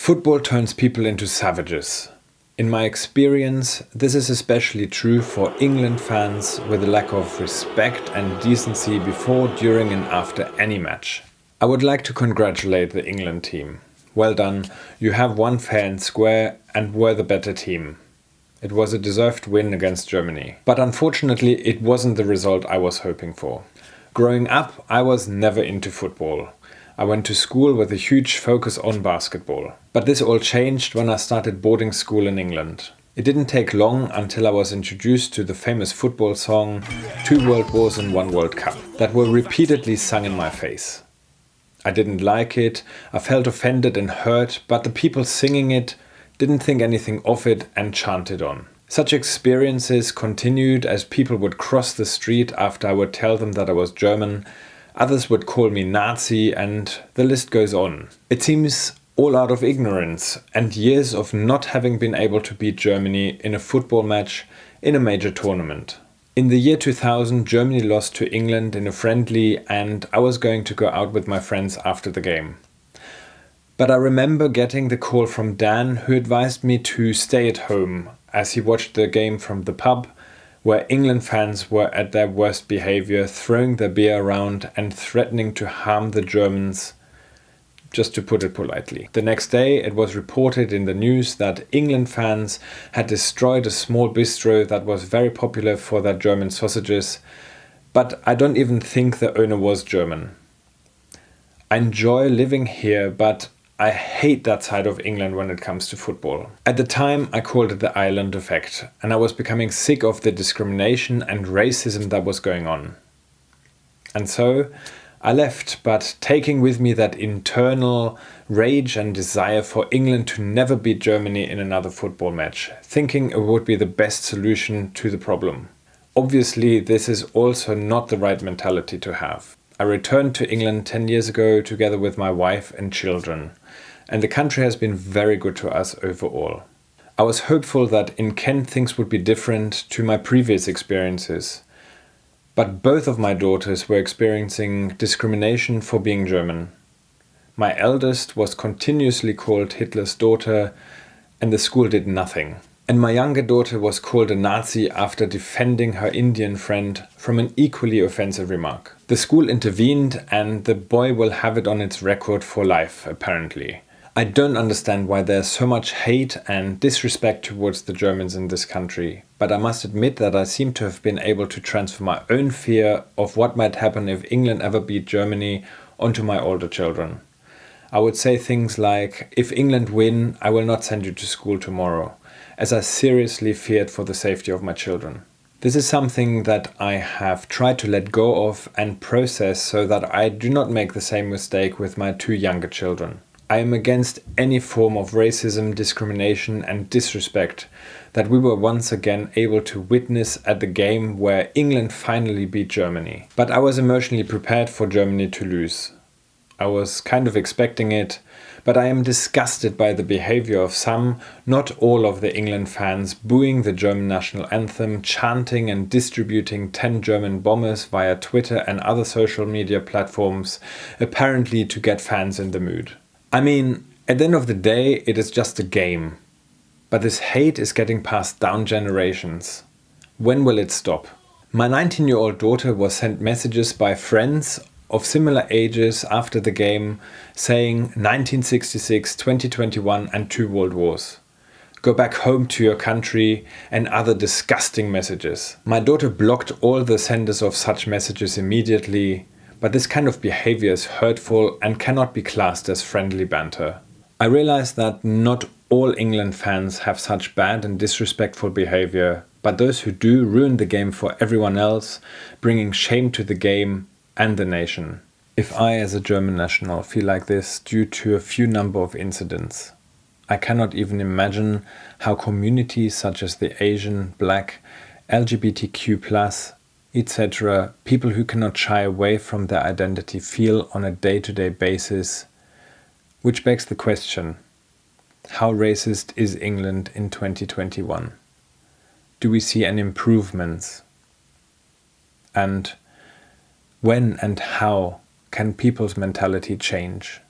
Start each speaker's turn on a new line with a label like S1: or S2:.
S1: Football turns people into savages. In my experience, this is especially true for England fans with a lack of respect and decency before, during and after any match. I would like to congratulate the England team. Well done, you have won fair and square and were the better team. It was a deserved win against Germany. But unfortunately, it wasn't the result I was hoping for. Growing up, I was never into football. I went to school with a huge focus on basketball. But this all changed when I started boarding school in England. It didn't take long until I was introduced to the famous football song 2 World Wars and 1 World Cup that were repeatedly sung in my face. I didn't like it, I felt offended and hurt, but the people singing it didn't think anything of it and chanted on. Such experiences continued as people would cross the street after I would tell them that I was German. Others would call me Nazi, and the list goes on. It seems all out of ignorance and years of not having been able to beat Germany in a football match in a major tournament. In the year 2000, Germany lost to England in a friendly, and I was going to go out with my friends after the game. But I remember getting the call from Dan, who advised me to stay at home as he watched the game from the pub, where England fans were at their worst behaviour, throwing their beer around and threatening to harm the Germans, just to put it politely. The next day it was reported in the news that England fans had destroyed a small bistro that was very popular for their German sausages, but I don't even think the owner was German. I enjoy living here, but I hate that side of England when it comes to football. At the time, I called it the Ireland effect, and I was becoming sick of the discrimination and racism that was going on. And so I left, but taking with me that internal rage and desire for England to never beat Germany in another football match, thinking it would be the best solution to the problem. Obviously, this is also not the right mentality to have. I returned to England 10 years ago together with my wife and children, and the country has been very good to us overall. I was hopeful that in Kent things would be different to my previous experiences, but both of my daughters were experiencing discrimination for being German. My eldest was continuously called Hitler's daughter, and the school did nothing. And my younger daughter was called a Nazi after defending her Indian friend from an equally offensive remark. The school intervened, and the boy will have it on its record for life, apparently. I don't understand why there's so much hate and disrespect towards the Germans in this country, but I must admit that I seem to have been able to transfer my own fear of what might happen if England ever beat Germany onto my older children. I would say things like, if England win, I will not send you to school tomorrow, as I seriously feared for the safety of my children. This is something that I have tried to let go of and process so that I do not make the same mistake with my 2 younger children. I am against any form of racism, discrimination and disrespect that we were once again able to witness at the game where England finally beat Germany. But I was emotionally prepared for Germany to lose. I was kind of expecting it, but I am disgusted by the behavior of some, not all of the England fans, booing the German national anthem, chanting and distributing 10 German bombers via Twitter and other social media platforms, apparently to get fans in the mood. I mean, at the end of the day, it is just a game. But this hate is getting passed down generations. When will it stop? My 19-year-old daughter was sent messages by friends of similar ages after the game saying 1966, 2021 and 2 world wars. Go back home to your country and other disgusting messages. My daughter blocked all the senders of such messages immediately, but this kind of behavior is hurtful and cannot be classed as friendly banter. I realize that not all England fans have such bad and disrespectful behavior, but those who do ruin the game for everyone else, bringing shame to the game and the nation. If I as a German national feel like this due to a few number of incidents, I cannot even imagine how communities such as the Asian, Black, LGBTQ+, etc., people who cannot shy away from their identity feel on a day-to-day basis, which begs the question, how racist is England in 2021? Do we see any improvements? And when and how can people's mentality change?